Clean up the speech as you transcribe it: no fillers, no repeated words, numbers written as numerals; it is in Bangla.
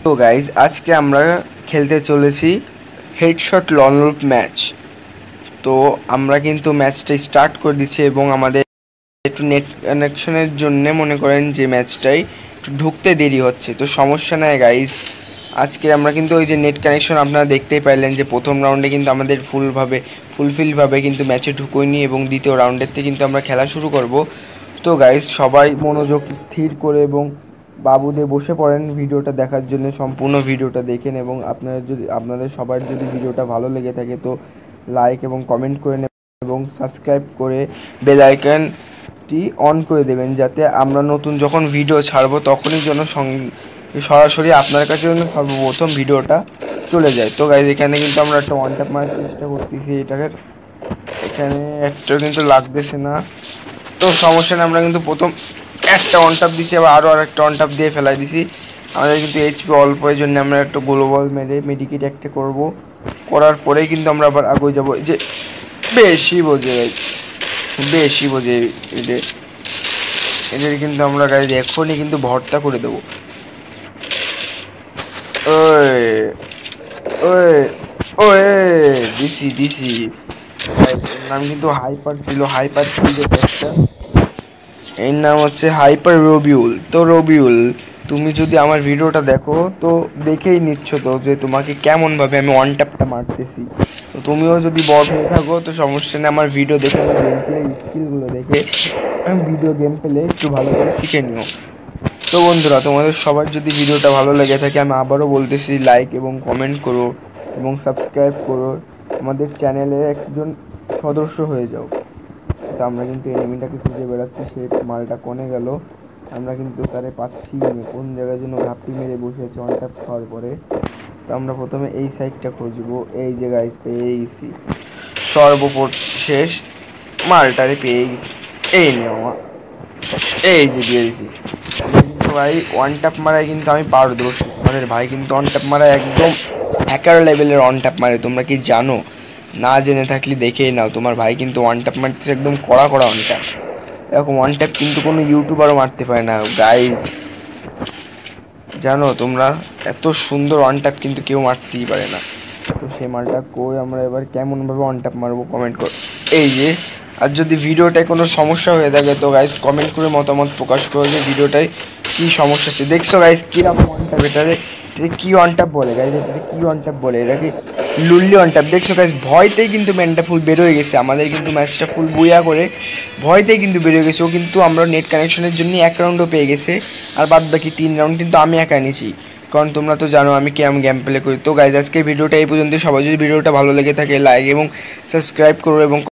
তো গাইজ আজকে আমরা খেলতে চলেছি হেডশট লনলুপ ম্যাচ। তো আমরা কিন্তু ম্যাচটা স্টার্ট করে দিচ্ছি এবং আমাদের একটু নেট কানেকশনের জন্য মনে করেন যে ম্যাচটাই একটু ঢুকতে দেরি হচ্ছে, তো সমস্যা নাই গাইজ। আজকে আমরা কিন্তু ওই যে নেট কানেকশন আপনারা দেখতেই পাইলেন যে প্রথম রাউন্ডে কিন্তু আমাদের ফুলফিলভাবে কিন্তু ম্যাচে ঢুকোয়নি এবং দ্বিতীয় রাউন্ডের থেকে কিন্তু আমরা খেলা শুরু করব। তো গাইজ সবাই মনোযোগ স্থির করে এবং বাবুদে বসে পড়েন ভিডিওটা দেখার জন্য, সম্পূর্ণ ভিডিওটা দেখেন এবং আপনাদের সবার যদি ভিডিওটা ভালো লেগে থাকে তো লাইক এবং কমেন্ট করে নেবেন এবং সাবস্ক্রাইব করে বেল আইকনটি অন করে দেবেন, যাতে আমরা নতুন যখন ভিডিও ছাড়বো তখনই যেন সরাসরি আপনার কাছে যেন সর্বপ্রথম ভিডিওটা চলে যায়। তো গাইজ এখানে কিন্তু আমরা একটা ওয়ান ট্যাপ মারার চেষ্টা করতেছি, এটাকে এখানে একটা কিন্তু লাগতেছে না, তো সমস্যা নেই। আমরা কিন্তু প্রথম একটা ওয়ান ট্যাপ দিছি, আবার আরও একটা ওয়ান ট্যাপ দিয়ে ফেলাই দিছি। আমাদের কিন্তু এইচপি অল্প, এই জন্য আমরা একটা গ্লোবাল মেরে মেডিকেট একটা করবো, করার পরেই কিন্তু আমরা আবার আগে যাবো। যে বেশি বোঝে এদের কিন্তু আমরা গাড়ি এখনই কিন্তু ভর্তা করে দেবো। ওই ওই ওই দিছি নাম কিন্তু হাইপার ছিল একটা, এর নাম হচ্ছে হাইপার রবিউল। তো রবিউল, তুমি যদি আমার ভিডিওটা দেখো তো দেখেই নিচ্ছ তো যে তোমাকে কেমনভাবে আমি ওয়ান ট্যাপটা মারতেছি। তো তুমিও যদি বড় হয়ে থাকো তো সমস্যা নেই, আমার ভিডিও দেখে গেম প্লে স্কিলগুলো দেখে গেম প্লে একটু ভালো করে শিখে নিও। তো বন্ধুরা, তোমাদের সবার যদি ভিডিওটা ভালো লেগে থাকে আমি আবারও বলতেছি লাইক এবং কমেন্ট করো এবং সাবস্ক্রাইব করো, আমাদের চ্যানেলে একজন সদস্য হয়ে যাও। তো আমরা কিন্তু এনিমিটাকে খুঁজে বেড়াচ্ছি, সে মালটা কোনে গেল, আমরা কিন্তু তারে পাচ্ছি কোন জায়গায় যেন ঘাপটি মেরে বসে আছে ওয়ান ট্যাপ খাওয়ার পরে। তো আমরা প্রথমে এই সাইডটা খুঁজবো, এই যে গাইস পেয়ে গেছি, সর্বশেষ মালটারে পেয়ে গেছি, এই নেওয়া, এই যে দিয়ে দিছি। কিন্তু ভাই ওয়ান ট্যাপ মারায় কিন্তু আমি পারদর্শী, আমাদের ভাই কিন্তু ওয়ান ট্যাপ মারায় একদম হ্যাকার লেভেলের ওয়ান ট্যাপ মারে, তোমরা কি জানো? না জেনে থাকলে দেখেই নাও, তোমার ভাই কিন্তু ওয়ান ট্যাপ মারতেছে একদম কড়া ওয়ান ট্যাপ। এরকম ওয়ান ট্যাপ কিন্তু কোনো ইউটিউবারও মারতে পারে না গাইস, জানো তোমরা? এত সুন্দর ওয়ান ট্যাপ কিন্তু কেউ মারতেই পারে না। তো সেই মালটা কই আমরা এবার কেমনভাবে ওয়ান ট্যাপ মারবো কমেন্ট কর। এই যে, আর যদি ভিডিওটায় কোনো সমস্যা হয়ে থাকে তো গাইস কমেন্ট করে মতামত প্রকাশ করো যে ভিডিওটায় কি সমস্যা আছে। দেখছো গাইস কিরকম ওয়ান ট্যাপ, এটা কি ওয়ান ট্যাপ বলে গাইস, এটা কি ওয়ান ট্যাপ বলে, এটা কি লুল্লি ওয়ান ট্যাপ? দেখছো গাইস ভয়তেই কিন্তু ম্যানটা ফুল বেরোয় গেছে, আমাদের কিন্তু ম্যাচটা ফুল বুয়া করে ভয়তেই কিন্তু বেরোয় গেছে ও, কিন্তু আমরা নেট কানেকশনের জন্য এক রাউন্ডও পেয়ে গেছে, আর বাদ বাকি 3 রাউন্ড কিন্তু আমি একা নিয়েছি, কারণ তোমরা তো জানো আমি কেমন গেম প্লে করি। তো গাইজ আজকে ভিডিওটা এই পর্যন্ত, সবাই যদি ভিডিওটা ভালো লেগে থাকে লাইক এবং সাবস্ক্রাইব করো এবং